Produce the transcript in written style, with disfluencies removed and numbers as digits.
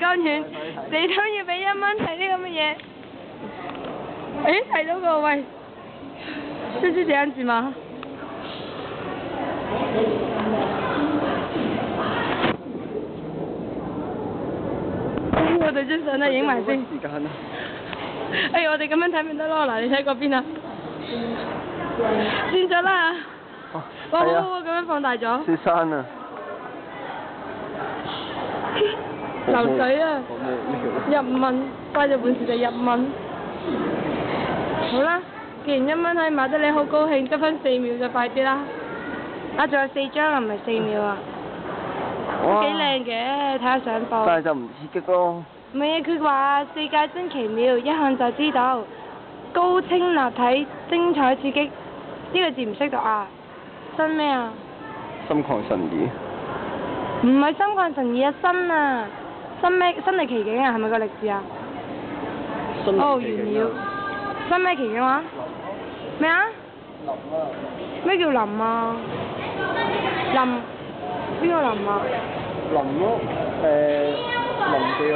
江遠，你都要俾1蚊睇啲咁嘅嘢。誒，睇到個喂，就是這樣子嗎？我哋張相都影埋先。時間啊！哎，我哋咁樣睇咪得咯？嗱，你睇嗰邊啊？轉咗啦！哇，好好咁樣放大咗。雪山啊！流水啊！入問，快咗本事就入問。好啦，既然1蚊可以買得你好高興，得返4秒就快啲啦。啊，仲有4張啊，唔係4秒啊。都幾靚嘅，睇下相報。但係就唔刺激咯。唔係啊，佢話世界真奇妙，一看就知道。高清立體，精彩刺激。呢個字唔識讀啊？新咩啊？心曠神怡。唔係心曠神怡啊，新啊！新咩？身歷其境啊，係咪個歷字啊？哦，完了。新咩奇景話？咩啊？林啊！咩叫林啊？林邊個林啊？林咯，林記嘅林。